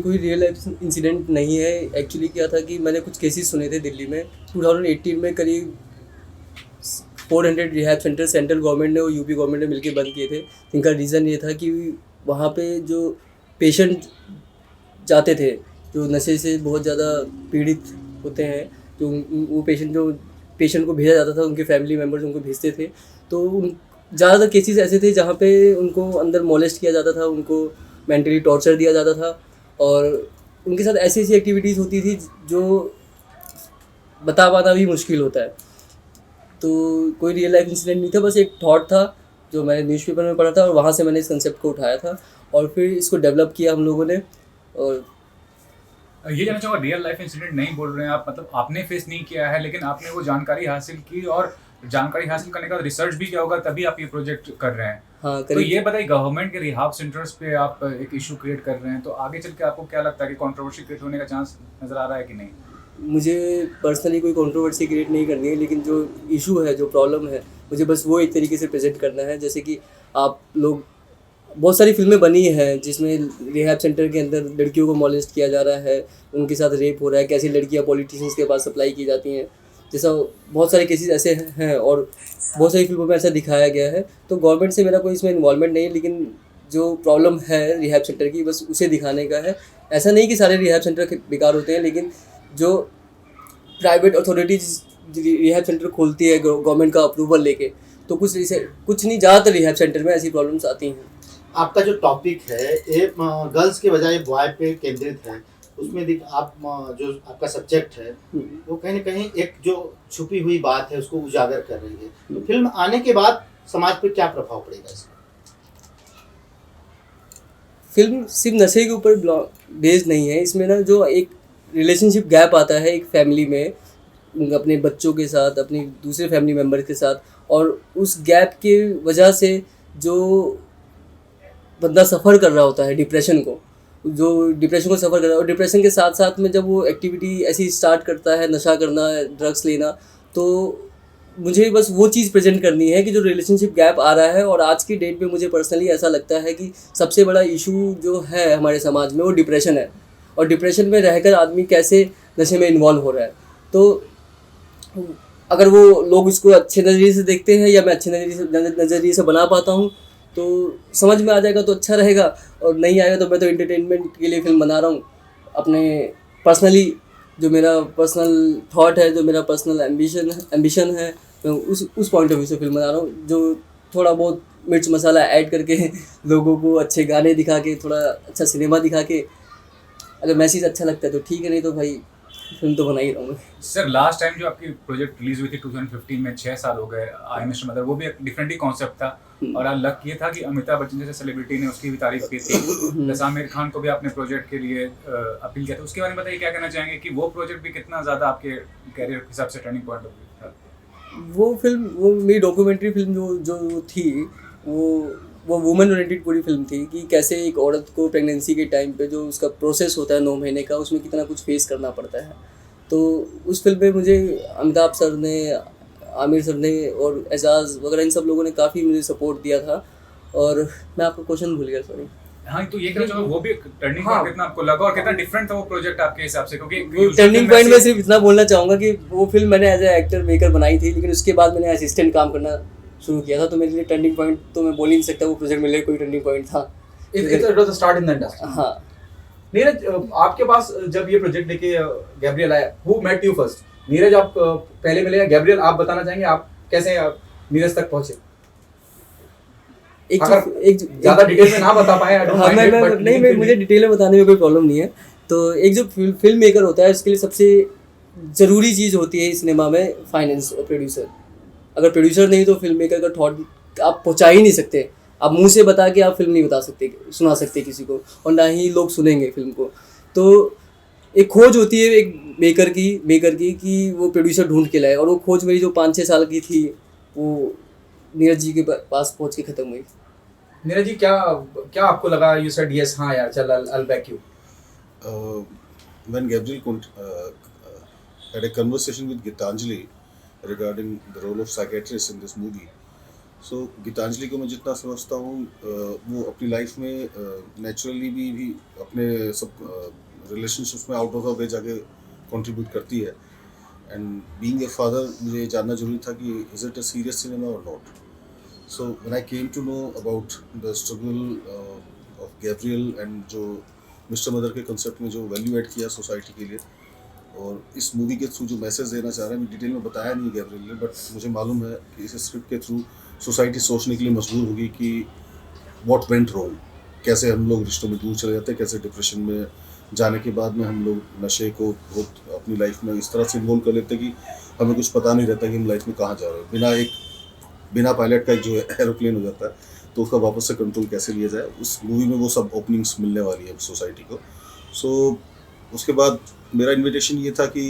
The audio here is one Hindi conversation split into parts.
कोई रियल लाइफ इंसिडेंट नहीं है। एक्चुअली क्या था कि मैंने कुछ केसेस सुने थे दिल्ली में 2018 में करीब 400 रिहैब सेंटर सेंट्रल गवर्नमेंट ने और यूपी गवर्नमेंट ने मिलकर बंद किए थे, जिनका रीज़न ये था कि वहाँ पे जो पेशेंट जाते थे जो नशे से बहुत ज़्यादा पीड़ित होते हैं, जो वो पेशेंट को भेजा जाता था, उनके फैमिली मेम्बर्स उनको भेजते थे। तो उन ज़्यादातर केसेस ऐसे थे जहाँ पे उनको अंदर मोलेस्ट किया जाता था, उनको मेंटली टॉर्चर दिया जाता था और उनके साथ ऐसी ऐसी एक्टिविटीज़ होती थी जो बता पाना भी मुश्किल होता है। तो कोई रियल लाइफ इंसिडेंट नहीं था, बस एक थॉट था जो मैंने न्यूज़पेपर में पढ़ा था और वहाँ से मैंने इस कंसेप्ट को उठाया था और फिर इसको डेवलप किया हम लोगों ने। और ये जानना चाहूँगा, रियल लाइफ इंसिडेंट नहीं बोल रहे हैं आप, मतलब आपने फेस नहीं किया है लेकिन आपने वो जानकारी हासिल की और जानकारी हासिल करने के बाद रिसर्च भी किया होगा, तभी आप ये प्रोजेक्ट कर रहे हैं। हाँ, तो ये बताइए, गवर्नमेंट के रिहाब सेंटर्स पे आप एक इशू क्रिएट कर रहे हैं, तो आगे चल के आपको क्या लगता है कि कंट्रोवर्सी क्रिएट होने का चांस नजर आ रहा है कि नहीं? मुझे पर्सनली कोई कंट्रोवर्सी क्रिएट नहीं करनी है, लेकिन जो इशू है, जो प्रॉब्लम है, मुझे बस वो एक तरीके से प्रेजेंट करना है। जैसे कि आप लोग, बहुत सारी फिल्में बनी हैं जिसमें रिहैब सेंटर के अंदर लड़कियों को मॉलेस्ट किया जा रहा है, उनके साथ रेप हो रहा है, कैसी लड़कियां पॉलिटिशियंस के पास सप्लाई की जाती हैं, जैसा बहुत सारे केसेस ऐसे हैं और बहुत सारी फिल्मों में ऐसा दिखाया गया है। तो गवर्नमेंट से मेरा कोई इसमें इन्वॉल्वमेंट नहीं है, लेकिन जो प्रॉब्लम है रिहैब सेंटर की, बस उसे दिखाने का है। ऐसा नहीं कि सारे रिहैब सेंटर बेकार होते हैं, लेकिन जो प्राइवेट अथॉरिटीज रिहैब सेंटर खोलती है गवर्नमेंट का अप्रूवल लेके, तो कुछ नहीं, ज़्यादातर रिहैब सेंटर में ऐसी प्रॉब्लम्स आती हैं। आपका जो टॉपिक है ये गर्ल्स के बजाय बॉय पे केंद्रित है, उसमें आप जो आपका सब्जेक्ट है वो कहीं ना कहीं एक जो छुपी हुई बात है उसको उजागर कर रही है। तो फिल्म आने के बाद समाज पर क्या प्रभाव पड़ेगा इसका? फिल्म सिर्फ नशे के ऊपर बेस्ड नहीं है, इसमें ना जो एक रिलेशनशिप गैप आता है एक फैमिली में अपने बच्चों के साथ, अपनी दूसरे फैमिली मेम्बर के साथ, और उस गैप के वजह से जो बंदा सफ़र कर रहा होता है डिप्रेशन को सफ़र कर रहा है, और डिप्रेशन के साथ साथ में जब वो एक्टिविटी ऐसी स्टार्ट करता है, नशा करना, ड्रग्स लेना, तो मुझे बस वो चीज़ प्रेजेंट करनी है कि जो रिलेशनशिप गैप आ रहा है। और आज की डेट में मुझे पर्सनली ऐसा लगता है कि सबसे बड़ा इशू जो है हमारे समाज में वो डिप्रेशन है, और डिप्रेशन में रहकर आदमी कैसे नशे में इन्वॉल्व हो रहा है। तो अगर वो लोग इसको अच्छे नज़रिए से देखते हैं या मैं अच्छे नज़रिए से बना पाता हूँ तो समझ में आ जाएगा तो अच्छा रहेगा, और नहीं आएगा तो मैं तो एंटरटेनमेंट के लिए फिल्म बना रहा हूँ। अपने पर्सनली जो मेरा पर्सनल थॉट है, जो मेरा पर्सनल एम्बिशन है, मैं उस पॉइंट ऑफ व्यू से फिल्म बना रहा हूँ, जो थोड़ा बहुत मिर्च मसाला ऐड करके लोगों को अच्छे गाने दिखा के, थोड़ा अच्छा सिनेमा दिखा के, अगर मैसेज अच्छा लगता है तो ठीक है, नहीं तो भाई फिल्म तो बना ही रहा हूँ। सर, लास्ट टाइम जो आपकी प्रोजेक्ट रिलीज हुई थी 2015 में, 6 साल हो गए, आई मिस्टर मदर, वो भी एक डिफरेंट ही कॉन्सेप्ट था और लक ये था कि अमिताभ बच्चन जैसे सेलिब्रिटी ने उसकी भी तारीफ की थी, प्लस आमिर खान को भी आपने प्रोजेक्ट के लिए अपील किया था। उसके बारे में बताइए, क्या कहना चाहेंगे कि वो प्रोजेक्ट भी कितना ज़्यादा आपके कैरियर के हिसाब से टर्निंग पॉइंट था? वो मेरी डॉक्यूमेंट्री फिल्म जो थी, वो वुमेन ओरिएंटेड पूरी फिल्म थी कि कैसे एक औरत को प्रेगनेंसी के टाइम पे जो उसका प्रोसेस होता है 9 महीने का, उसमें कितना कुछ फेस करना पड़ता है। तो उस फिल्म में मुझे अमिताभ सर ने, आमिर सर ने और एजाज़ वगैरह इन सब लोगों ने काफ़ी मुझे सपोर्ट दिया था। और मैं आपका क्वेश्चन भूल गया, सॉरी। हाँ, तो ये कहना चाहूँगा वो भी टर्निंग पॉइंट कितना आपको लगा और कितना डिफरेंट था वो प्रोजेक्ट आपके हिसाब से? क्योंकि टर्निंग पॉइंट में सिर्फ इतना बोलना चाहूँगा कि वो फिल्म मैंने एज ए एक्टर मेकर बनाई थी, लेकिन उसके बाद मैंने असिस्टेंट काम करना शुरू किया था, तो मेरे लिए टर्निंग पॉइंट तो मैं बोल ही नहीं सकता वो प्रोजेक्ट मेरे लिए कोई टर्निंग पॉइंट था। It was a start in the industry. हाँ। नीरज, आपके पास जब ये प्रोजेक्ट लेके गैब्रियल आया, who met you first? Neeraj आप पहले मिले या गैब्रियल? आप बताना चाहेंगे आप कैसे नीरज तक पहुंचे? एक ज्यादा डिटेल में ना बता पाए, हाँ, मैं मुझे डिटेल में बताने में कोई प्रॉब्लम नहीं है। तो एक जो फिल्म मेकर होता है उसके लिए सबसे ज़रूरी चीज़ होती है सिनेमा में फाइनेंस और प्रोड्यूसर। अगर प्रोड्यूसर नहीं तो फिल्म मेकर का थॉट आप पहुंचा ही नहीं सकते। आप मुंह से बता के आप फिल्म नहीं बता सकते, सुना सकते किसी को, और ना ही लोग सुनेंगे फिल्म को। तो एक खोज होती है एक मेकर की कि वो प्रोड्यूसर ढूंढ के लाए, और वो खोज मेरी जो 5-6 साल की थी वो नीरज जी के पास पहुंच के ख़त्म हुई। नीरज जी, क्या आपको लगा? यू सेड यस, हाँ यार चल, I'll back you. When Gabriel had a conversation with Gitanjali regarding the role of psychiatrist in this movie, सो गीतांजलि को मैं जितना समझता हूँ वो अपनी लाइफ में नेचुरली भी अपने सब रिलेशनशिप्स में आउट ऑफ द वे जाके कंट्रीब्यूट करती है। एंड बीइंग ए फादर मुझे जानना जरूरी था कि is it a serious cinema और not. So when I came to know about the struggle of Gabriel and जो मिस्टर मदर के कंसेप्ट में जो वैल्यू ऐड किया सोसाइटी के लिए, और इस मूवी के थ्रू जो मैसेज देना चाह रहा है, मैं डिटेल में बताया नहीं गैब्रियल ने, बट मुझे मालूम है कि इस स्क्रिप्ट के थ्रू सोसाइटी सोचने के लिए मजबूर होगी कि व्हाट वेंट रॉन्ग, कैसे हम लोग रिश्तों में दूर चले जाते हैं, कैसे डिप्रेशन में जाने के बाद में हम लोग नशे को बहुत अपनी लाइफ में इस तरह से इन्वॉल्व कर लेते हैं कि हमें कुछ पता नहीं रहता कि हम लाइफ में कहाँ जा रहे हैं। बिना पायलट का जो एरोप्लेन हो जाता है तो उसका वापस से कंट्रोल कैसे लिया जाए, उस मूवी में वो सब ओपनिंग्स मिलने वाली है सोसाइटी को। सो उसके बाद मेरा इन्विटेशन ये था कि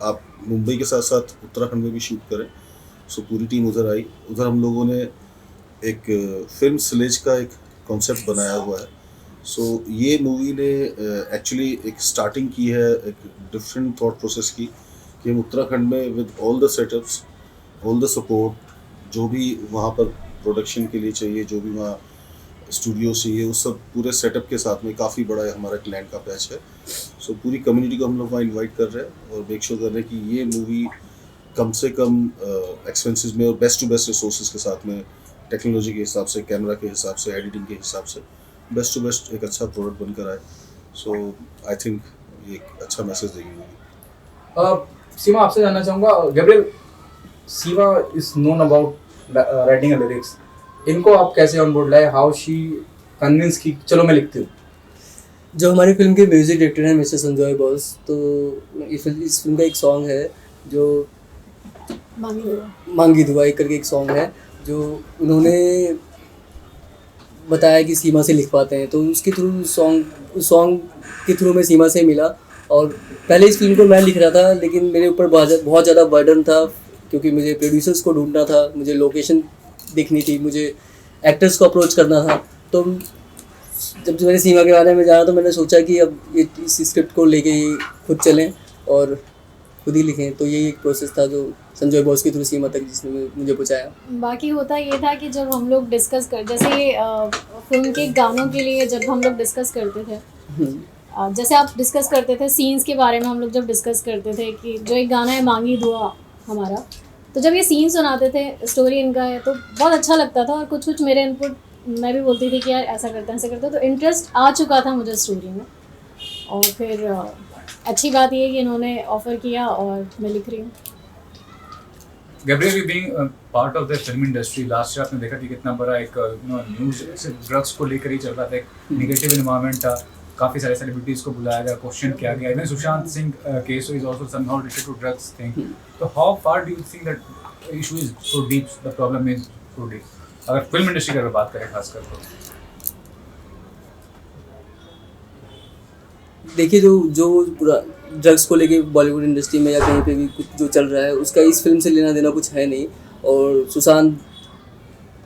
आप मुंबई के साथ साथ उत्तराखंड में भी शूट करें। सो पूरी टीम उधर आई। उधर हम लोगों ने एक फिल्म स्लेज का एक कॉन्सेप्ट बनाया हुआ है। सो ये मूवी ने एक्चुअली एक स्टार्टिंग की है एक डिफरेंट थॉट प्रोसेस की, कि हम उत्तराखंड में with all the setups, all the support, जो भी वहाँ पर प्रोडक्शन के लिए चाहिए, जो भी वहाँ स्टूडियो चाहिए, उस सब पूरे सेटअप के साथ में काफ़ी बड़ा हमारा एक लैंड का पैच है। सो पूरी कम्युनिटी को हम लोग वहाँ इन्वाइट कर रहे हैं और मेक श्योर कर रहे हैं कि ये मूवी कम से कम एक्सपेंसेस में और बेस्ट टू बेस्ट रिसोर्सेज के साथ में, टेक्नोलॉजी के हिसाब से, कैमरा के हिसाब से, एडिटिंग के हिसाब से बेस्ट टू बेस्ट एक अच्छा प्रोडक्ट बनकर आए। सो आई थिंक ये एक अच्छा मैसेज देगी मूवी। सीमा, आपसे जानना चाहूँगा, Gabriel, Seema is known about writing lyrics, इनको आप कैसे ऑन बोर्ड लाए? हाउ शी कन्विंस की चलो मैं लिखती हूँ? जो हमारी फिल्म के म्यूज़िक डायरेक्टर हैं मिस्टर संजय बॉस, तो इस फिल्म का एक सॉन्ग है जो मांगी दुआ एक करके एक सॉन्ग है, जो उन्होंने बताया कि सीमा से लिख पाते हैं, तो उसके थ्रू उस सॉन्ग के थ्रू मैं सीमा से मिला। और पहले इस फिल्म को मैं लिख रहा था, लेकिन मेरे ऊपर बहुत ज़्यादा बर्डन था, क्योंकि मुझे प्रोड्यूसर्स को ढूंढना था, मुझे लोकेशन देखनी थी, मुझे एक्टर्स को अप्रोच करना था। तो जब मैंने सीमा के बारे में जाना तो मैंने सोचा कि अब ये इस स्क्रिप्ट को लेके ही खुद चलें और खुद ही लिखें। तो यही एक प्रोसेस था जो संजय बॉस के थ्रू सीमा तक जिसने मुझे पहुँचाया। बाकी होता ये था कि जब हम लोग डिस्कस कर, जैसे फिल्म के गानों के लिए जब हम लोग डिस्कस करते थे, जैसे आप डिस्कस करते थे सीन्स के बारे में, हम लोग जब डिस्कस करते थे कि जो एक गाना है मांगी दुआ हमारा, तो जब ये सीन सुनाते थे, स्टोरी इनका है, तो बहुत अच्छा लगता था। और कुछ कुछ मेरे इनपुट मैं भी बोलती थी कि यार ऐसा करते हैं ऐसा करते हैं, तो इंटरेस्ट आ चुका था मुझे स्टोरी में। और फिर अच्छी बात ये है कि इन्होंने ऑफ़र किया और मैं लिख रही हूँ। Gabriel, you being part of the film industry, last year आपने देखा कि कितना बड़ा एक न्यूज़ सिर्फ ड्रग्स को लेकर ही चल रहा था, एक नेगेटिव एनवायरनमेंट था, काफ़ी सारे सेलिब्रिटीज़ को बुलाया गया, क्वेश्चन किया गया, even Sushant Singh case is also somehow related to drugs thing. तो how far do you think that issue is so deep, the problem is so deep, अगर फिल्म इंडस्ट्री की बात करें खासकर? तो देखिए, जो पूरा ड्रग्स को लेके बॉलीवुड इंडस्ट्री में या कहीं पे भी कुछ जो चल रहा है, उसका इस फिल्म से लेना देना कुछ है नहीं। और सुशांत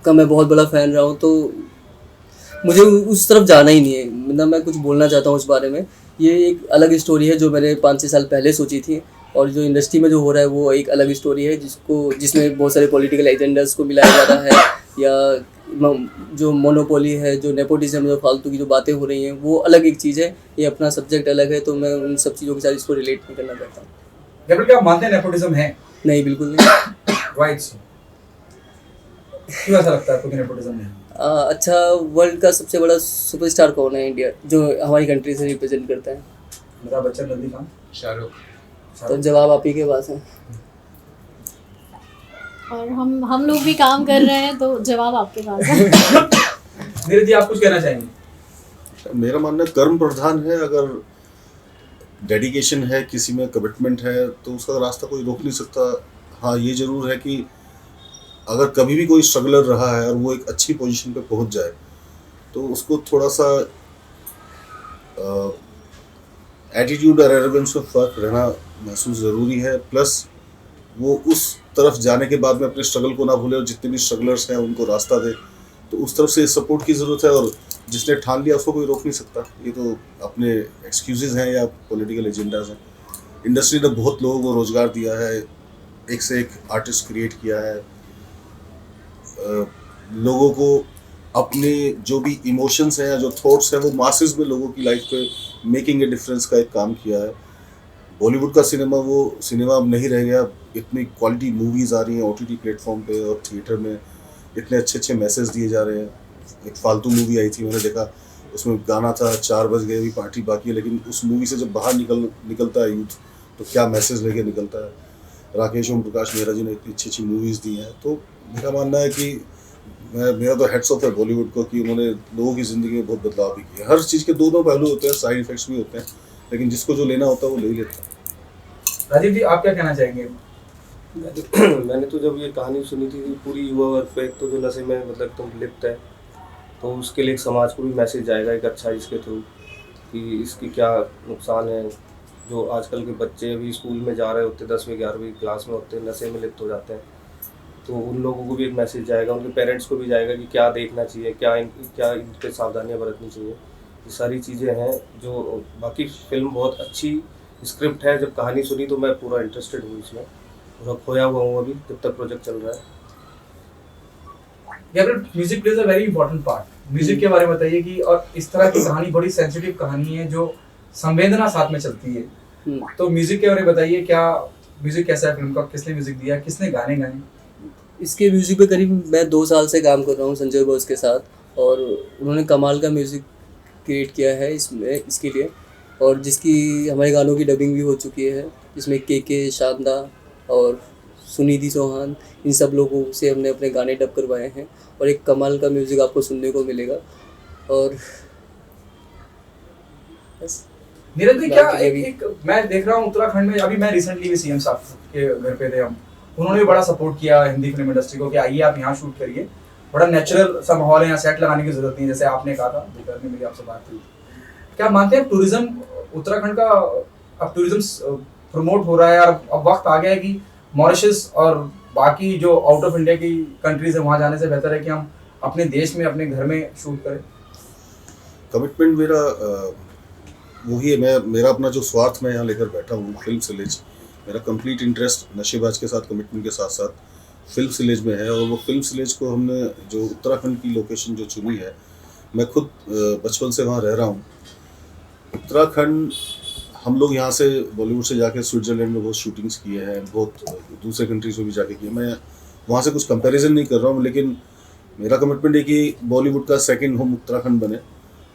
का मैं बहुत बड़ा फ़ैन रहा हूँ, तो मुझे उस तरफ जाना ही नहीं है, मतलब मैं कुछ बोलना चाहता हूँ उस बारे में। ये एक अलग स्टोरी है जो मैंने 5-6 साल पहले सोची थी, और जो इंडस्ट्री में जो हो रहा है वो एक अलग स्टोरी है जिसमें बहुत सारे पॉलिटिकल एजेंडास को मिलाया जा रहा है, या जो मोनोपोली है, जो नेपोटिज्म, जो फालतू की जो बातें हो रही हैं, वो अलग एक चीज़ है। ये अपना सब्जेक्ट अलग है, तो मैं उन सब चीज़ों के साथ इसको रिलेट नहीं करना चाहता हूँ। गैब्रियल, क्या आप मानते हैं नेपोटिज्म है? नहीं, बिल्कुल नहीं। राइट, क्यों ऐसा लगता है आपको कि नेपोटिज्म है? अच्छा, वर्ल्ड का सबसे बड़ा सुपरस्टार कौन है इंडिया, जो हमारी कंट्री से रिप्रेजेंट करता है? अमिताभ बच्चन, रणबीर खान, शाहरुख। तो जवाब आप ही के पास है। और हम लोग भी काम कर रहे हैं, तो जवाब आपके पास है। नीरज जी, आप कुछ कहना चाहेंगे? मेरा मानना कर्म प्रधान है। अगर डेडिकेशन है, किसी में कमिटमेंट है, तो उसका रास्ता कोई रोक नहीं सकता। हाँ, ये जरूर है कि अगर कभी भी कोई स्ट्रगलर रहा है और वो एक अच्छी पोजीशन पे पहुंच जाए, तो उसको थोड़ा सा एटीट्यूड और एरोगेंस में फ़र्क रहना महसूस ज़रूरी है। प्लस वो उस तरफ जाने के बाद में अपने स्ट्रगल को ना भूले, और जितने भी स्ट्रगलर्स हैं उनको रास्ता दे। तो उस तरफ से सपोर्ट की ज़रूरत है, और जिसने ठान लिया उसको कोई रोक नहीं सकता। ये तो अपने एक्सक्यूज़ेज़ हैं या पॉलिटिकल एजेंडाज हैं। इंडस्ट्री ने बहुत लोगों को रोज़गार दिया है, एक से एक आर्टिस्ट क्रिएट किया है, लोगों को अपने जो भी इमोशंस हैं या जो थॉट्स हैं वो मासेस में लोगों की लाइफ पे मेकिंग ए डिफरेंस का एक काम किया है। बॉलीवुड का सिनेमा वो सिनेमा अब नहीं रह गया। इतनी क्वालिटी मूवीज़ आ रही हैं OTT प्लेटफॉर्म पे और थिएटर में, इतने अच्छे अच्छे मैसेज दिए जा रहे हैं। एक फालतू मूवी आई थी, मैंने देखा, उसमें गाना था 4 बज गए अभी पार्टी बाकी है, लेकिन उस मूवी से जब बाहर निकलता है यूथ तो क्या मैसेज लेके निकलता है। राकेश ओम प्रकाश मेहरा जी ने इतनी अच्छी अच्छी मूवीज़ दी हैं। तो मेरा मानना है कि मेरा तो हेड्स ऑफ है बॉलीवुड को कि उन्होंने लोगों की ज़िंदगी में बहुत बदलाव भी किया। हर चीज़ के दोनों पहलू होते हैं, साइड इफेक्ट्स भी होते हैं, लेकिन जिसको जो लेना होता है वो ले ही लेता है। राजीव जी, आप क्या कहना चाहेंगे? मैंने तो जब ये कहानी सुनी थी पूरी युवा वर्ग पे, एक तो जो नशे में मतलब एकदम लिप्त है, तो उसके लिए एक समाज को भी मैसेज जाएगा एक अच्छा इसके थ्रू कि इसकी क्या नुकसान है। जो आजकल के बच्चे अभी स्कूल में जा रहे होते 10वीं 11वीं क्लास में होते हैं, नशे में लिप्त हो जाते हैं, तो उन लोगों को भी एक मैसेज जाएगा, उनके पेरेंट्स को भी जाएगा कि क्या देखना चाहिए, क्या इन पे सावधानियाँ बरतनी चाहिए। ये सारी चीज़ें हैं जो, बाकी फिल्म बहुत अच्छी स्क्रिप्ट है। जब कहानी सुनी तो मैं पूरा इंटरेस्टेड हूँ इसमें, पूरा खोया हुआ हूँ अभी जब तक प्रोजेक्ट चल रहा है। Music plays a very important part. Music के बारे में बताइए कि, और इस तरह की कहानी बड़ी सेंसिटिव कहानी है जो संवेदना साथ में चलती है, तो म्यूजिक के बारे में बताइए, क्या म्यूजिक कैसा है फिल्म का, किसने म्यूजिक दिया, किसने गाने गाए? इसके म्यूज़िक पे करीब मैं 2 साल से काम कर रहा हूँ संजय बॉस के साथ, और उन्होंने कमाल का म्यूज़िक क्रिएट किया है इसके लिए, और जिसकी हमारे गानों की डबिंग भी हो चुकी है। इसमें के शानदा और सुनिधि चौहान, इन सब लोगों से हमने अपने गाने डब करवाए हैं, और एक कमाल का म्यूज़िक आपको सुनने को मिलेगा। और बस नीरज जी, क्या बाकी एक मैं देख रहा हूँ उत्तराखंड में, अभी मैं रिसेंटली भी CM साहब के घर पे थे हम, उन्होंने भी बड़ा सपोर्ट किया हिंदी फिल्म इंडस्ट्री को कि आइए आप यहाँ शूट करिए, बड़ा नेचुरल सा माहौल है, यहाँ सेट लगाने की जरूरत नहीं है, जैसे आपने कहा था दोपहर में मेरी आपसे बात हुई। क्या मानते हैं टूरिज्म उत्तराखंड का, अब टूरिज्म प्रमोट हो रहा है, और अब वक्त आ गया है कि मॉरिशस और बाकी जो आउट ऑफ इंडिया की कंट्रीज है वहाँ जाने से बेहतर है कि हम अपने देश में अपने घर में शूट करें? कमिटमेंट मेरा वही है। मेरा अपना जो स्वार्थ मैं यहाँ लेकर बैठा हूँ फिल्म सिलेज, मेरा कंप्लीट इंटरेस्ट नशेबाज के साथ, कमिटमेंट के साथ साथ फिल्म सिलेज में है। और वो फिल्म सिलेज को हमने जो उत्तराखंड की लोकेशन जो चुनी है, मैं खुद बचपन से वहाँ रह रहा हूँ। उत्तराखंड, हम लोग यहाँ से बॉलीवुड से जाके स्विट्ज़रलैंड में बहुत शूटिंग्स किए हैं, बहुत दूसरे कंट्रीज में भी जाके किए। मैं वहाँ से कुछ कंपैरिजन नहीं कर रहा हूँ, लेकिन मेरा कमिटमेंट है कि बॉलीवुड का सेकंड होम उत्तराखंड बने।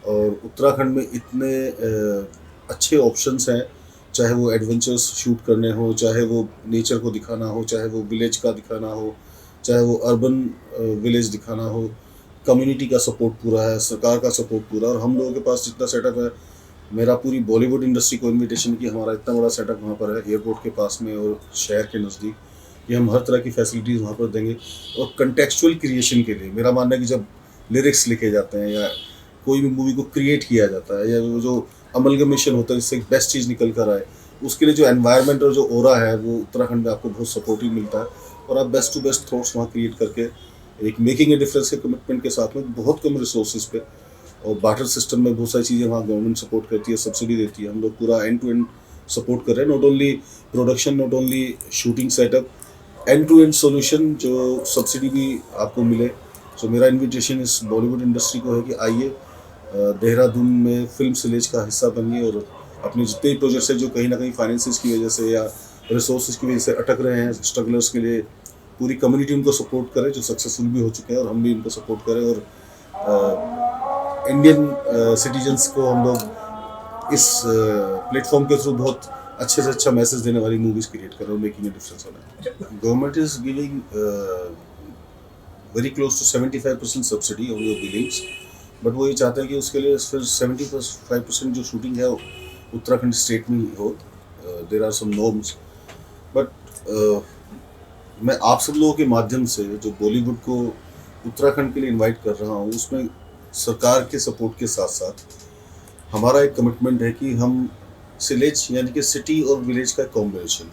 और उत्तराखंड में इतने अच्छे ऑप्शंस हैं, चाहे वो एडवेंचर्स शूट करने हो, चाहे वो नेचर को दिखाना हो, चाहे वो विलेज का दिखाना हो, चाहे वो अर्बन विलेज दिखाना हो। कम्युनिटी का सपोर्ट पूरा है, सरकार का सपोर्ट पूरा, और हम लोगों के पास जितना सेटअप है, मेरा पूरी बॉलीवुड इंडस्ट्री को इन्विटेशन की, हमारा इतना बड़ा सेटअप वहाँ पर है एयरपोर्ट के पास में और शहर के नज़दीक, कि हम हर तरह की फैसिलिटीज़ वहाँ पर देंगे। और कंटेक्चुअल क्रिएशन के लिए मेरा मानना है कि जब लिरिक्स लिखे जाते हैं या कोई भी मूवी को क्रिएट किया जाता है, या वो जो अमलगमेशन होता है जिससे एक बेस्ट चीज़ निकल कर आए, उसके लिए जो एनवायरनमेंट और जो ओरा है वो उत्तराखंड में आपको बहुत सपोर्टिव मिलता है। और आप बेस्ट टू बेस्ट थॉट्स वहाँ क्रिएट करके एक मेकिंग ए डिफरेंस के कमिटमेंट के साथ में बहुत कम रिसोर्सेज पे, और बार्टर सिस्टम में बहुत सारी चीज़ें वहाँ गवर्नमेंट सपोर्ट करती है, सब्सिडी देती है। हम लोग पूरा एंड टू एंड सपोर्ट कर रहे हैं, not only production, not only shooting setup, end to end solution, जो सब्सिडी भी आपको मिले। सो मेरा इन्विटेशन इस बॉलीवुड इंडस्ट्री को है कि आइए देहरादून में फिल्म सिलेज का हिस्सा बनिए, और अपने जितने प्रोजेक्ट्स हैं जो कहीं ना कहीं फाइनेंसिस की वजह से या रिसोर्सेज की वजह से अटक रहे हैं, स्ट्रगलर्स के लिए पूरी कम्युनिटी उनको सपोर्ट करे, जो सक्सेसफुल भी हो चुके हैं, और हम भी उनको सपोर्ट करें। और इंडियन सिटीजन्स को हम लोग इस प्लेटफॉर्म के थ्रू बहुत अच्छे से अच्छा मैसेज देने वाली मूवीज़ क्रिएट कर रहे हैं, मेकिंग ए डिफरेंस वाला। Government is giving very close to 75% subsidy on your billings, but वो ये चाहते हैं कि उसके लिए फिर 75% जो शूटिंग है उत्तराखंड स्टेट में ही हो। There are some norms, but मैं आप सब लोगों के माध्यम से जो बॉलीवुड को उत्तराखंड के लिए इनवाइट कर रहा हूँ, उसमें सरकार के सपोर्ट के साथ साथ हमारा एक कमिटमेंट है कि हम सिलेज यानी कि सिटी और विलेज का कॉम्बिनेशन,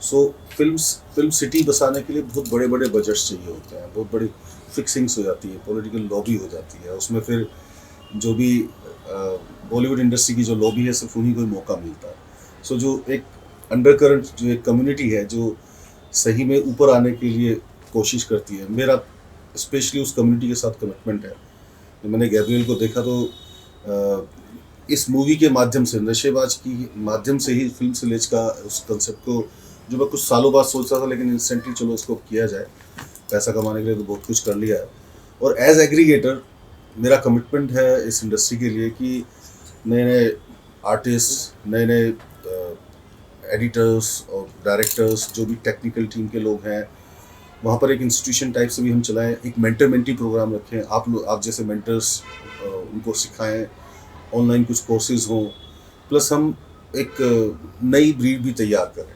सो फिल्म सिटी बसाने के लिए बहुत बड़े बड़े बजट्स चाहिए होते हैं, बहुत बड़ी फिक्सिंग्स हो जाती है, पॉलिटिकल लॉबी हो जाती है, उसमें फिर जो भी बॉलीवुड इंडस्ट्री की जो लॉबी है सिर्फ उन्हीं को ही मौका मिलता है। सो जो एक अंडरकरंट, जो एक कम्युनिटी है जो सही में ऊपर आने के लिए कोशिश करती है, मेरा स्पेशली उस कम्युनिटी के साथ कमिटमेंट है। तो मैंने गैब्रियल को देखा तो इस मूवी के माध्यम से, नशेबाज की माध्यम से ही फिल्म विलेज का उस कंसेप्ट को, जो मैं कुछ सालों बाद सोच रहा था लेकिन इंस्टेंटली चलो इसको किया जाए, पैसा कमाने के लिए तो बहुत कुछ कर लिया है। और एज एग्रीगेटर मेरा कमिटमेंट है इस इंडस्ट्री के लिए कि नए नए आर्टिस्ट, नए नए एडिटर्स और डायरेक्टर्स, जो भी टेक्निकल टीम के लोग हैं, वहाँ पर एक इंस्टीट्यूशन टाइप से भी हम चलाएं, एक मेंटर मेंटी प्रोग्राम रखें, आप जैसे मेंटर्स उनको सिखाएं, ऑनलाइन कुछ कोर्सेज हों, प्लस हम एक नई ब्रीड भी तैयार करें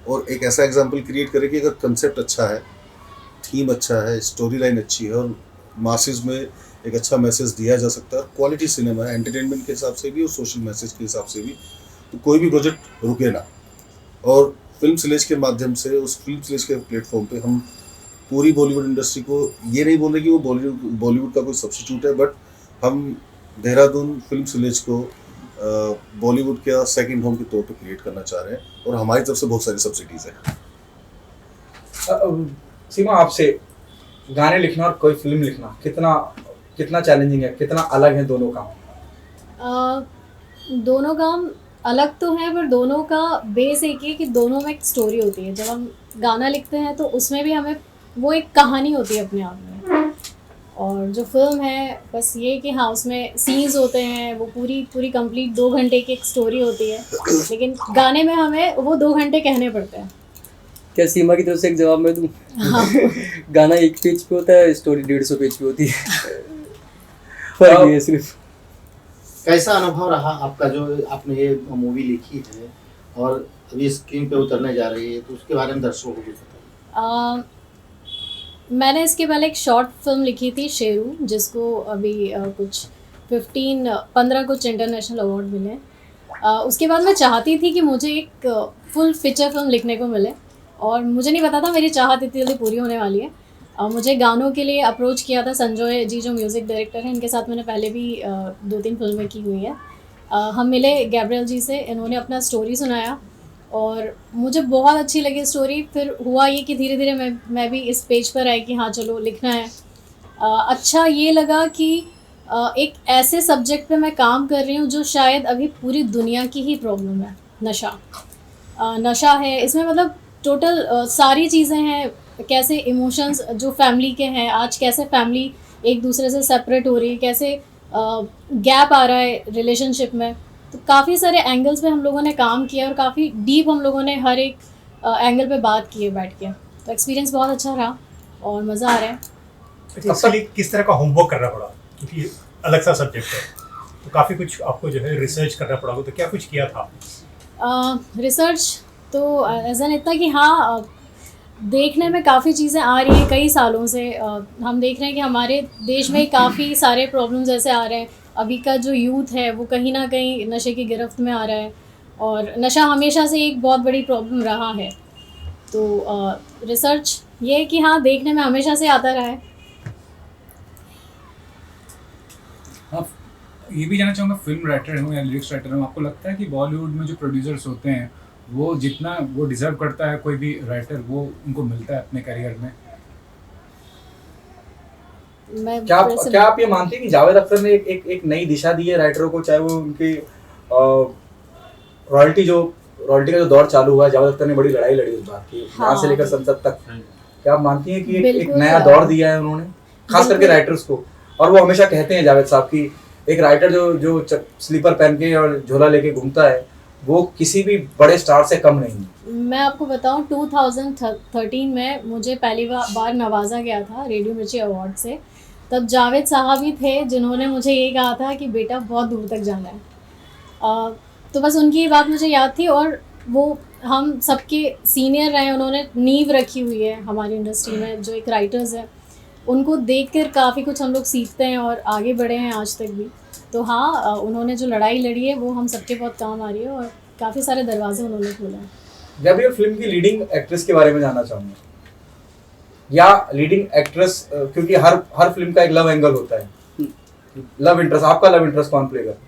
और एक ऐसा एग्जाम्पल क्रिएट करें कि अगर कंसेप्ट अच्छा है, थीम अच्छा है, स्टोरी लाइन अच्छी है और मासेस में एक अच्छा मैसेज दिया जा सकता है, क्वालिटी सिनेमा है एंटरटेनमेंट के हिसाब से भी और सोशल मैसेज के हिसाब से भी, तो कोई भी प्रोजेक्ट रुके ना। और फिल्म विलेज के माध्यम से, उस फिल्म विलेज के प्लेटफॉर्म पे हम पूरी बॉलीवुड इंडस्ट्री को, ये नहीं बोल रहे कि वो बॉलीवुड का कोई सब्स्टिट्यूट है, बट हम देहरादून फिल्म विलेज को बॉलीवुड का सेकंड होम के तौर पे क्रिएट करना चाह रहे हैं और हमारी तरफ से बहुत सारी सब्सिडीज हैं। सीमा, आपसे गाने लिखना और कोई फिल्म लिखना कितना चैलेंजिंग है, कितना अलग है दोनों काम? दोनों काम अलग तो हैं, पर दोनों का बेस एक ही है कि दोनों में एक स्टोरी होती है। जब हम गाना लिखते हैं तो उसमें भी हमें वो एक कहानी होती है अपने आप में, और जो फिल्म है बस ये कि हाँ उसमें सीन्स होते हैं, वो पूरी कंप्लीट 2 घंटे की एक स्टोरी होती है, लेकिन गाने में हमें वो 2 घंटे कहने पड़ते हैं। क्या सीमा की तरफ से एक जवाब मैं दूं? हाँ। गाना 1 पेज पे होता है, स्टोरी 150 पेज पे होती है। फर्क ये है सिर्फ। कैसा अनुभव रहा आपका जो आपने ये मूवी लिखी है और अभी स्क्रीन पे उतरने जा रही है, तो उसके बारे में दर्शकों को भी बताइए। मैंने इसके पहले एक शॉर्ट फिल्म लिखी थी शेरू, जिसको अभी कुछ 15 कुछ इंटरनेशनल अवार्ड मिले। उसके बाद मैं चाहती थी कि मुझे एक फुल फीचर फिल्म लिखने को मिले, और मुझे नहीं पता था मेरी चाहत इतनी जल्दी पूरी होने वाली है। मुझे गानों के लिए अप्रोच किया था संजय जी, जो म्यूज़िक डायरेक्टर हैं, इनके साथ मैंने पहले भी 2-3 फिल्में की हुई है। हम मिले गैब्रियल जी से, इन्होंने अपना स्टोरी सुनाया और मुझे बहुत अच्छी लगी स्टोरी। फिर हुआ ये कि धीरे धीरे मैं भी इस पेज पर आई कि हाँ चलो लिखना है। अच्छा ये लगा कि एक ऐसे सब्जेक्ट पे मैं काम कर रही हूँ जो शायद अभी पूरी दुनिया की ही प्रॉब्लम है। नशा है इसमें, मतलब टोटल सारी चीज़ें हैं, कैसे इमोशंस जो फैमिली के हैं आज, कैसे फैमिली एक दूसरे से सेपरेट हो रही है, कैसे गैप आ रहा है रिलेशनशिप में। तो काफ़ी सारे एंगल्स पे हम लोगों ने काम किया और काफ़ी डीप हम लोगों ने हर एक एंगल पे बात की है बैठ के। तो एक्सपीरियंस बहुत अच्छा रहा और मज़ा आ रहा है। इसके लिए किस तरह का होमवर्क करना पड़ा, क्योंकि अलग सा सब्जेक्ट है, तो काफ़ी कुछ आपको जो है रिसर्च करना पड़ा, तो क्या कुछ किया था? रिसर्च तो ऐसा नहीं था कि हाँ देखने में काफ़ी चीज़ें आ रही हैं कई सालों से। हम देख रहे हैं कि हमारे देश में काफ़ी सारे प्रॉब्लम्स ऐसे आ रहे हैं। अभी का जो यूथ है वो कहीं ना कहीं नशे की गिरफ्त में आ रहा है, और नशा हमेशा से एक बहुत बड़ी प्रॉब्लम रहा है। तो रिसर्च ये है कि हाँ देखने में हमेशा से आता रहा है। हाँ, ये भी जानना चाहूँगा, फिल्म राइटर हूँ या लिरिक्स राइटर हूँ, आपको लगता है कि बॉलीवुड में जो प्रोड्यूसर्स होते हैं वो जितना वो डिजर्व करता है कोई भी राइटर, वो उनको मिलता है अपने करियर में? क्या आप ये मानते हैं कि जावेद अख्तर ने एक नई दिशा दी है राइटरों को, चाहे वो उनकी रॉयल्टी का जो दौर चालू हुआ है, जावेद अख्तर ने बड़ी लड़ाई लड़ी उस बात की, यहाँ से लेकर संसद तक। क्या आप मानती हैं कि एक नया दौर दिया है उन्होंने, खास करके राइटर्स को? और वो हमेशा कहते हैं जावेद साहब की एक राइटर जो स्लीपर पहन के और झोला लेके घूमता है वो किसी भी बड़े स्टार से कम नहीं है। मैं आपको बताऊं 2013 में मुझे पहली बार नवाजा गया था रेडियो मिर्ची अवार्ड से। तब जावेद साहब ही थे जिन्होंने मुझे ये कहा था कि बेटा बहुत दूर तक जाना है। तो बस उनकी ये बात मुझे याद थी, और वो हम सबके सीनियर रहे, उन्होंने नींव रखी हुई है हमारी इंडस्ट्री में। जो एक राइटर्स हैं उनको देखकर काफ़ी कुछ हम लोग सीखते हैं और आगे बढ़े हैं आज तक भी। तो हाँ, उन्होंने जो लड़ाई लड़ी है वो हम सबके बहुत काम आ रही है, और काफ़ी सारे दरवाजे उन्होंने खोले हैं। गैब्रियल, फिल्म की लीडिंग एक्ट्रेस के बारे में जानना चाहूँगा, या लीडिंग एक्ट्रेस, क्योंकि हर फिल्म का एक लव एंगल होता है, लव इंटरेस्ट, आपका लव इंटरेस्ट कौन प्ले करता है?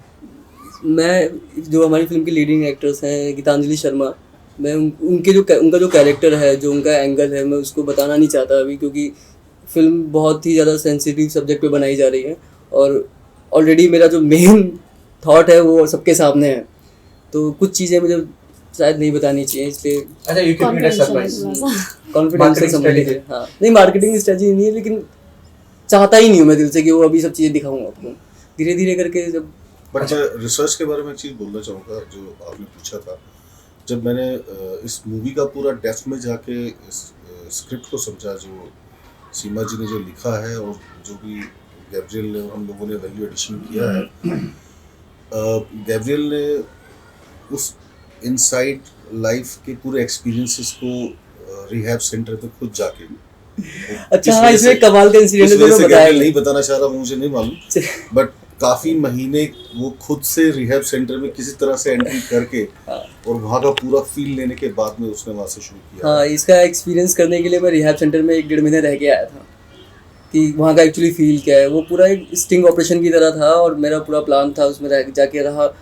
मैं, जो हमारी फिल्म की लीडिंग एक्ट्रेस हैं गीतांजलि शर्मा, मैं उनका जो कैरेक्टर है, जो उनका एंगल है, मैं उसको बताना नहीं चाहता अभी, क्योंकि फिल्म बहुत ही ज़्यादा सेंसिटिव सब्जेक्ट पे बनाई जा रही है और ऑलरेडी मेरा जो मेन थॉट है वो सबके सामने है, तो कुछ चीज़ें मुझे शायद नहीं बतानी चाहिए, इसलिए अच्छा you keep it surprise. Confidence से संबंधित है। हाँ नहीं, मार्केटिंग स्ट्रेटजी नहीं है, लेकिन चाहता ही नहीं हूँ मैं दिल से कि वो अभी सब चीज़ें दिखाऊंगा आपको, धीरे धीरे करके जब। बट मैं रिसर्च के बारे में एक चीज़ बोलना चाहूँगा जो आपने पूछा था। जब मैंने इस मूवी का पूरा डेप्थ में जाके इस स्क्रिप्ट को समझा, जो सीमा जी ने जो लिखा है और जो भी गैब्रियल ने, हम लोगों ने वैल्यू एडिशन किया है, गैब्रियल ने उस इनसाइड लाइफ के पूरे एक्सपीरियंसेस को रिहैब सेंटर पे खुद जाके, अच्छा हाँ, इसमें कमाल का इंसिडेंट है जो बताया नहीं बताना चाह रहा हूँ, मुझे नहीं मालूम, बट काफ़ी महीने वो खुद से रिहैब सेंटर में किसी तरह से एंट्री करके और वहाँ का पूरा फील लेने के बाद में उसने वहाँ से शुरू किया। हाँ, इसका एक्सपीरियंस करने के लिए मैं रिहैब सेंटर में 1-1.5 महीने रह के आया था कि वहाँ का एक्चुअली फील क्या है। वो पूरा एक स्टिंग ऑपरेशन की तरह था और मेरा पूरा प्लान था उसमें रह जाके रहा।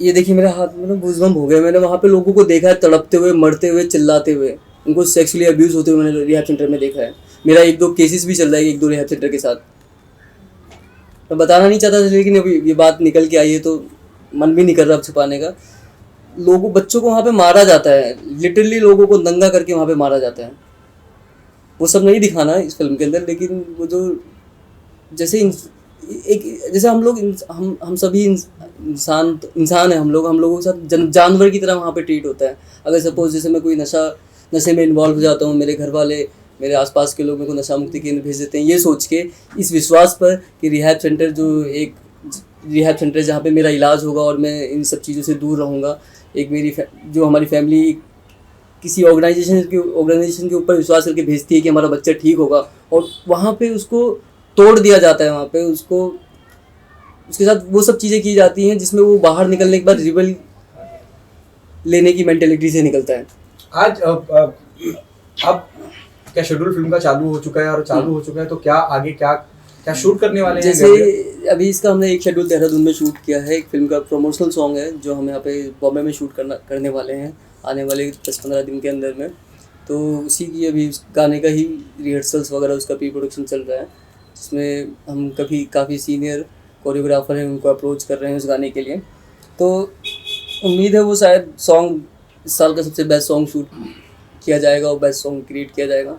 ये देखिए मेरा हाथ में ना गूज़बम्प हो गया, मैंने वहाँ पे लोगों को देखा है तड़पते हुए, मरते हुए, चिल्लाते हुए, उनको सेक्सुअली अब्यूज़ होते हुए मैंने रिहैब सेंटर में देखा है। मेरा 1-2 केसेस भी चल रहा है 1-2 रिहैब सेंटर के साथ। मैं बताना नहीं चाहता था, लेकिन अभी ये बात निकल के आई है तो मन भी नहीं कर रहा अब छुपाने का। लोगों, बच्चों को वहाँ पे मारा जाता है, लिटरली लोगों को नंगा करके वहाँ पे मारा जाता है। वो सब नहीं दिखाना इस फिल्म के अंदर, लेकिन वो जो जैसे जैसे हम लोग हम सभी इंसान है, हम लोगों के साथ जानवर की तरह वहाँ पे ट्रीट होता है। अगर सपोज जैसे मैं कोई नशे में इन्वॉल्व हो जाता हूँ, मेरे घर वाले, मेरे आसपास के लोग मेरे को नशा मुक्ति केंद्र भेज देते हैं, ये सोच के, इस विश्वास पर कि रिहैब सेंटर जहाँ पे मेरा इलाज होगा और मैं इन सब चीज़ों से दूर रहूँगा। एक मेरी जो हमारी फैमिली किसी ऑर्गेनाइजेशन के ऊपर विश्वास करके भेजती है कि हमारा बच्चा ठीक होगा, और वहाँ पे उसको तोड़ दिया जाता है। वहाँ पे उसके साथ वो सब चीज़ें की जाती हैं जिसमें वो बाहर निकलने के बाद रिबल लेने की मेंटेलिटी से निकलता है। आज अब क्या शेड्यूल फिल्म का चालू हो चुका है, और चालू हो चुका है तो क्या आगे क्या शूट करने वाले हैं? जैसे अभी इसका हमने एक शेड्यूल देहरादून में शूट किया है, एक फिल्म का प्रमोशनल सॉन्ग है जो हम यहाँ पे बॉम्बे में शूट करने वाले हैं आने वाले 10-15 दिन के अंदर में। तो उसी की अभी गाने का ही रिहर्सल्स वगैरह, उसका प्री प्रोडक्शन चल रहा है, जिसमें हम काफ़ी सीनियर कोरियोग्राफर हैं उनको अप्रोच कर रहे हैं उस गाने के लिए। तो उम्मीद है वो शायद सॉन्ग इस साल का सबसे बेस्ट सॉन्ग शूट किया जाएगा और बेस्ट सॉन्ग क्रिएट किया जाएगा।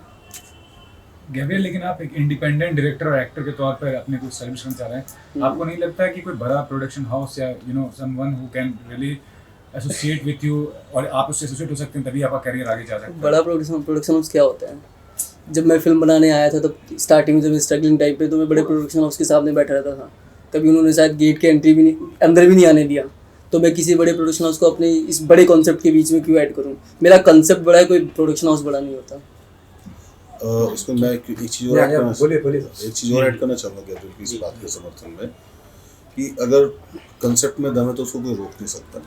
गैब्रियल, लेकिन आप एक इंडिपेंडेंट डायरेक्टर और एक्टर के तौर पर अपने को एस्टैब्लिश करना चाह रहे हैं, आपको नहीं लगता है कि कोई बड़ा प्रोडक्शन हाउस या someone who can really associate with you, और आप उससे एसोसिएट हो सकते हैं, तभी आपका करियर आगे जा सकता है? बड़ा प्रोडक्शन हाउस क्या होता है? जब मैं फिल्म बनाने आया था तब स्टार्टिंग में, जब स्ट्रगलिंग टाइम पे, तो मैं बड़े प्रोडक्शन हाउस के सामने बैठा रहता था। कभी उन्होंने शायद गेट के अंदर भी नहीं आने दिया। तो मैं किसी बड़े प्रोडक्शन हाउस को अपने इस बड़े कॉन्सेप्ट के बीच में क्यों ऐड करूं? मेरा कॉन्सेप्ट बड़ा है, कोई प्रोडक्शन हाउस बड़ा नहीं होता। इसमें मैं एक चीज़ और ऐड करना चाहूँगा गैब्रियल की इस बात के समर्थन में, कि अगर कंसेप्ट में दम है तो उसको कोई रोक नहीं सकता।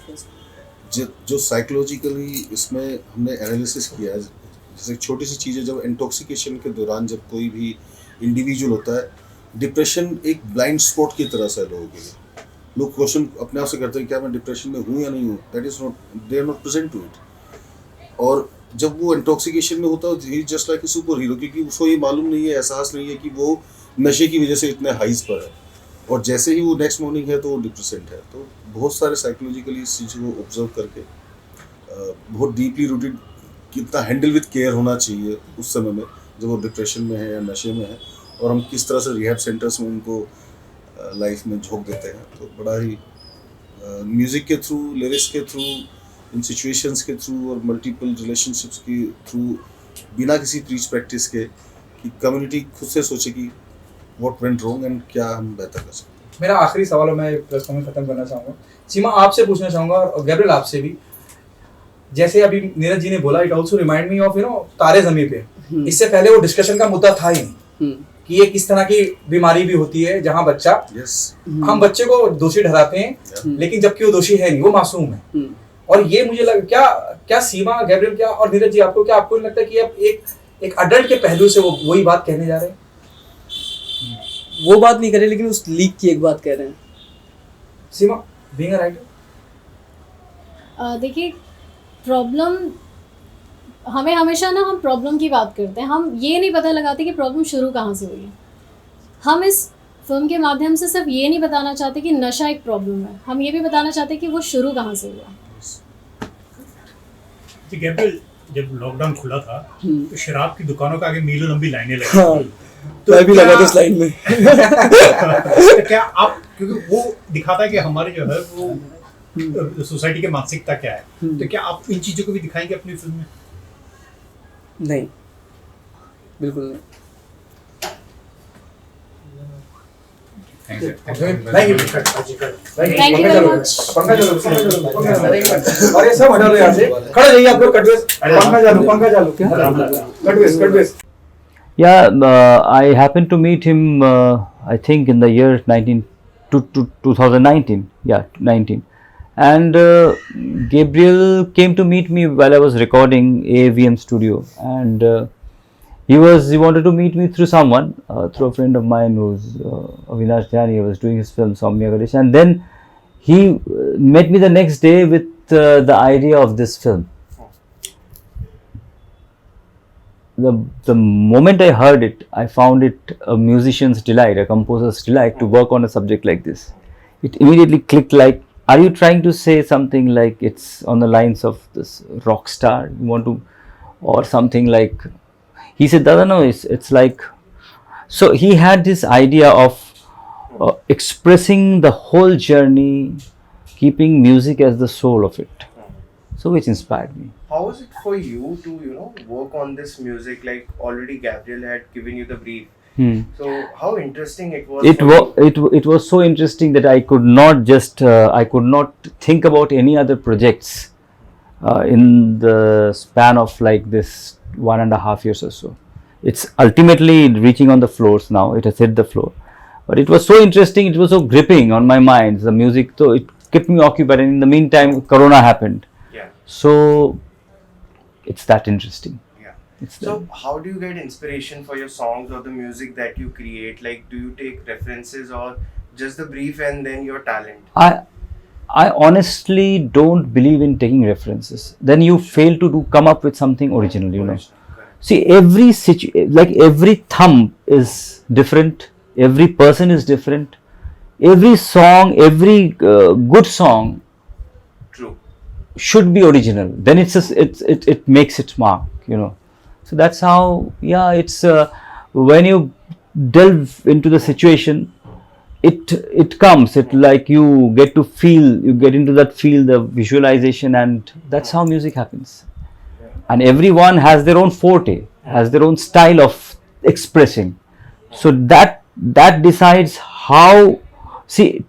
जो साइकोलॉजिकली इसमें हमने एनालिसिस किया है, जैसे एक छोटी सी चीज़ है, जब इंटॉक्सिकेशन के दौरान जब कोई भी इंडिविजुअल होता है, डिप्रेशन एक ब्लाइंड स्पॉट की तरह से लोगों के लिए, लोग क्वेश्चन अपने आप से करते हैं क्या मैं डिप्रेशन में हूँ या नहीं हूँ, that is not, they are not present to it. और जब वो इंटॉक्सिकेशन में होता है, he just like a superhero, क्योंकि उसको ये मालूम नहीं है, एहसास नहीं है कि वो नशे की वजह से इतने हाइज पर है, और जैसे ही वो नेक्स्ट मॉर्निंग है तो वो डिप्रेसेंट है। तो बहुत सारे साइकोलॉजिकली इस चीज़ को ऑब्जर्व करके बहुत डीपली रूटेड कितना हैंडल विद केयर होना चाहिए उस समय में जब वो डिप्रेशन में है या नशे में है, और हम किस तरह से रिहैब सेंटर्स में उनको लाइफ में झोंक देते हैं। तो बड़ा ही म्यूज़िक के थ्रू, लिरिक्स के थ्रू, इन सिचुएशंस के थ्रू और मल्टीपल रिलेशनशिप्स के थ्रू, बिना किसी प्रीच प्रैक्टिस के, कि कम्युनिटी खुद से सोचे कि व्हाट वेंट रॉन्ग एंड क्या हम बेहतर कर सकते हैं। मेरा आखिरी सवाल मैं प्रेस कॉन्फ्रेंस खत्म करना चाहूँगा। सीमा, आपसे पूछना चाहूँगा, और गैब्रियल आपसे भी, जैसे अभी नीरज जी ने बोला, it also remind me of तारे ज़मीं पे। इससे पहले वो डिस्कशन का मुद्दा था ही नहीं कि ये किस तरह की बीमारी भी होती है जहाँ बच्चा, हम बच्चे को दोषी ठहराते हैं, लेकिन जबकि वो दोषी है नहीं, वो मासूम है। और ये मुझे लगा, क्या सीमा, गैब्रियल, क्या और नीरज जी, आपको नहीं लगता कि अब एक अडल्ट के पहलू से वो वही बात कहने जा रहे हैं? वो बात नहीं कर रहे, लेकिन उस लीक की एक बात कह रहे हैं। सीमा, बीइंग अ राइटर, देखिए प्रॉब्लम हमें हमेशा ना हम प्रॉब्लम की बात करते हैं, हम ये नहीं पता लगाते कि प्रॉब्लम शुरू कहाँ से हुई है। हम इस फिल्म के माध्यम से सिर्फ ये नहीं बताना चाहते कि नशा एक प्रॉब्लम है, हम ये भी बताना चाहते हैं कि वो शुरू कहाँ से हुआ। जी गैब्रियल, जब लॉकडाउन खुला था तो शराब की दुकानों के आगे मीलों लंबी लाइनें लगी हाँ, तो मैं भी लगा था क्या- इस लाइन में। तो क्या आप, क्योंकि वो दिखाता है कि हमारे जो है वो सोसाइटी की मानसिकता क्या है, तो क्या आप इन चीजों को भी दिखाएंगे अपनी फिल्म में? नहीं, बिल्कुल नहीं। Thanks, sir. Thank you. Thank you very much. पंखा चालू, और ये सब हटा लो यहाँ से, खड़े रहिए आप लोग, कटवेस, पंखा चालू, कटवेस। Yeah, I happened to meet him, I think in the year 2019. Yeah, 19. And Gabriel came to meet me while I was recording AVM Studio, and he wanted to meet me through someone, through a friend of mine who's Avinash Jani. He was doing his film Soumya Ganesh, and then he met me the next day with the idea of this film. The moment I heard it, I found it a musician's delight, a composer's delight to work on a subject like this. It immediately clicked like, are you trying to say something like it's on the lines of this rock star? You want to, or something like, he said, no, it's like, so he had this idea of expressing the whole journey, keeping music as the soul of it. So which inspired me. How was it for you to, work on this music? Like already Gabriel had given you the brief. So how interesting it was. It was so interesting that I could not think about any other projects in the span of like this 1.5 years or so. It's ultimately reaching on the floors now. It has hit the floor, but it was so interesting. It was so gripping on my mind. The music, so it kept me occupied. And in the meantime, Corona happened. Yeah. So it's that interesting. Yeah. It's So how do you get inspiration for your songs or the music that you create? Like, do you take references or just the brief and then your talent? I honestly don't believe in taking references. Then you fail to come up with something original, Correct. See, every thumb is different. Every person is different. Every song, every good song True. should be original. Then it makes its mark, So that's how, it's when you delve into the situation, it comes. It like you get into that feel, the visualization, and that's how music happens. And everyone has their own forte, has their own style of expressing. So that decides how. See,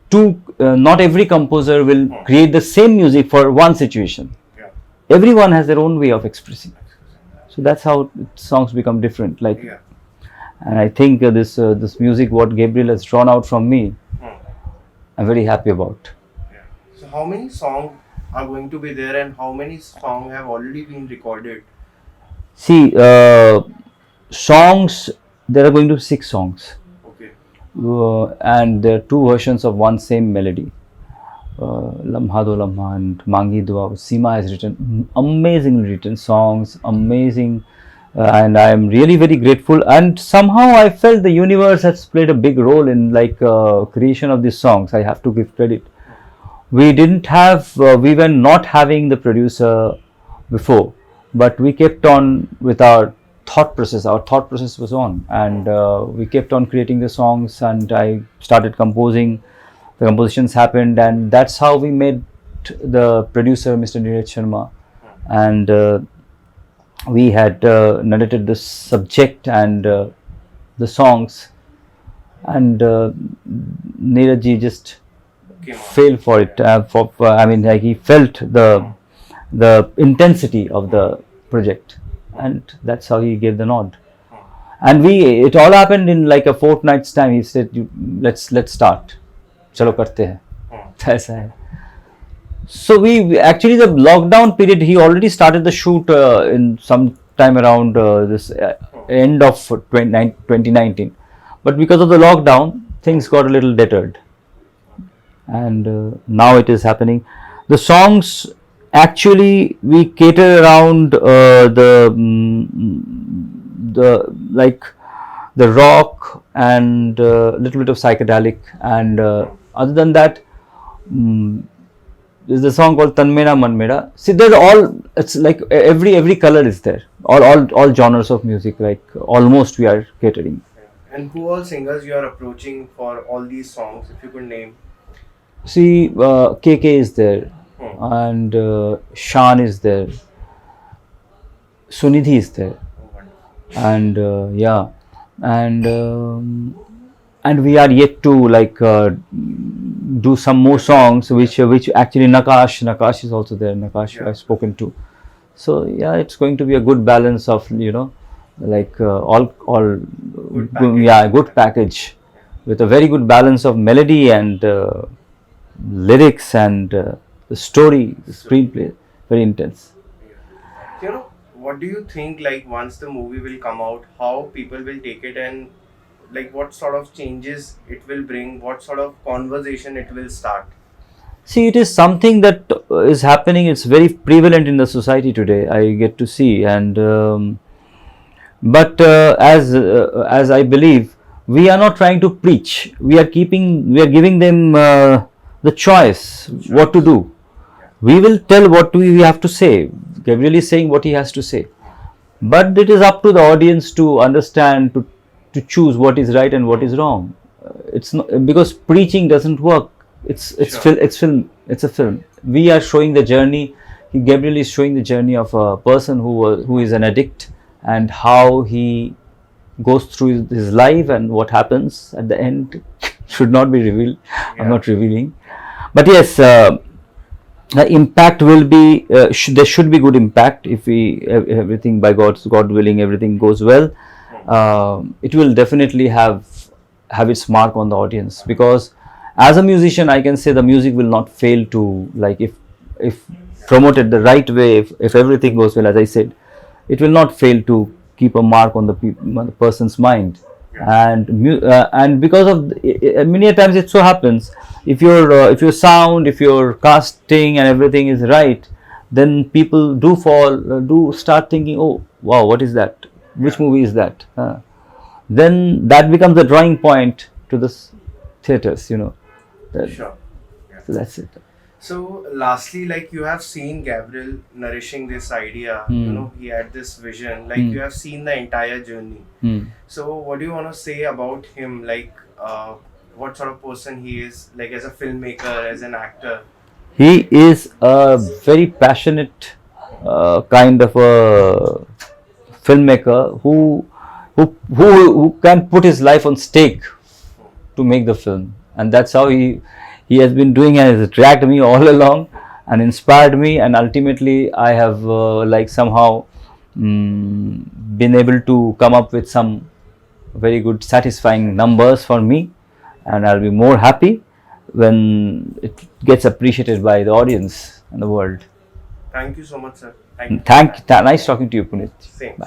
not every composer will create the same music for one situation. Yeah. Everyone has their own way of expressing. So that's how songs become different. Like, Yeah. and I think this music, what Gabriel has drawn out from me, I'm very happy about. Yeah. So how many songs are going to be there and how many songs have already been recorded? See, songs, there are going to be 6 songs. Okay. And there are 2 versions of one same melody. Lamha Do Lamha and Mangi Dua. Seema has written amazingly written songs, amazing, and I am really very grateful. And somehow I felt the universe has played a big role in creation of these songs. I have to give credit. We were not having the producer before, but we kept on with our thought process. Our thought process was on, and we kept on creating the songs, and I started composing. The compositions happened, and that's how we met the producer, Mr. Neeraj Sharma, and we had narrated the subject and the songs, and Neeraj ji just fell for it. He felt the intensity of the project, and that's how he gave the nod. And it all happened in like a fortnight's time. He said, let's start. चलो करते हैं, ऐसा है. So we actually, the lockdown period, he already started the shoot in some time around this end of 2019, but because of the lockdown, things got a little deterred, and now it is happening. The songs Actually, we cater around like the rock and little bit of psychedelic, and other than that, there's a song called Tan Mera Man Mera. See, they're all, it's like every color is there. All genres of music, like almost we are catering. And who all singers you are approaching for all these songs, if you could name? See, KK is there, and Shan is there, Sunidhi is there, and yeah, and we are yet to like do some more songs, which actually Nakash is also there. Nakash I've spoken to. So yeah, it's going to be a good balance of, you know, like good package with a very good balance of melody and lyrics and the story, the screenplay, very intense. You know, what do you think, like, once the movie will come out, how people will take it, and like what sort of changes it will bring, what sort of conversation it will start? See, it is something that is happening. It's very prevalent in the society today. I get to see, and but as I believe, we are not trying to preach. We are giving them the choice what to do. We will tell what we have to say. Gabriel is saying what he has to say, but it is up to the audience to understand, to choose what is right and what is wrong. It's not, because preaching doesn't work. It's film. It's a film. We are showing the journey. Gabriel is showing the journey of a person who is an addict, and how he goes through his life, and what happens at the end should not be revealed. I'm not revealing, but yes, the impact will be. There should be good impact if everything by God willing, everything goes well. It will definitely have its mark on the audience, because as a musician I can say the music will not fail to, like, if promoted the right way, if everything goes well, as I said, it will not fail to keep a mark on the person's mind. And because of many a times it so happens, if your sound, if your casting and everything is right, then people do start thinking, oh wow, what is that, which movie is that, then that becomes a drawing point to the theaters, you know. Sure. So that's it. So lastly, like, you have seen Gabriel nourishing this idea, you know, he had this vision, like you have seen the entire journey. So what do you want to say about him, like what sort of person he is, like as a filmmaker, as an actor? He is a very passionate kind of a filmmaker who can put his life on stake to make the film, and that's how he has been doing, and has dragged me all along and inspired me, and ultimately I have like somehow been able to come up with some very good satisfying numbers for me, and I'll be more happy when it gets appreciated by the audience and the world. Thank you so much, sir. Thank you. Nice talking to you, Puneet. Same. Bye.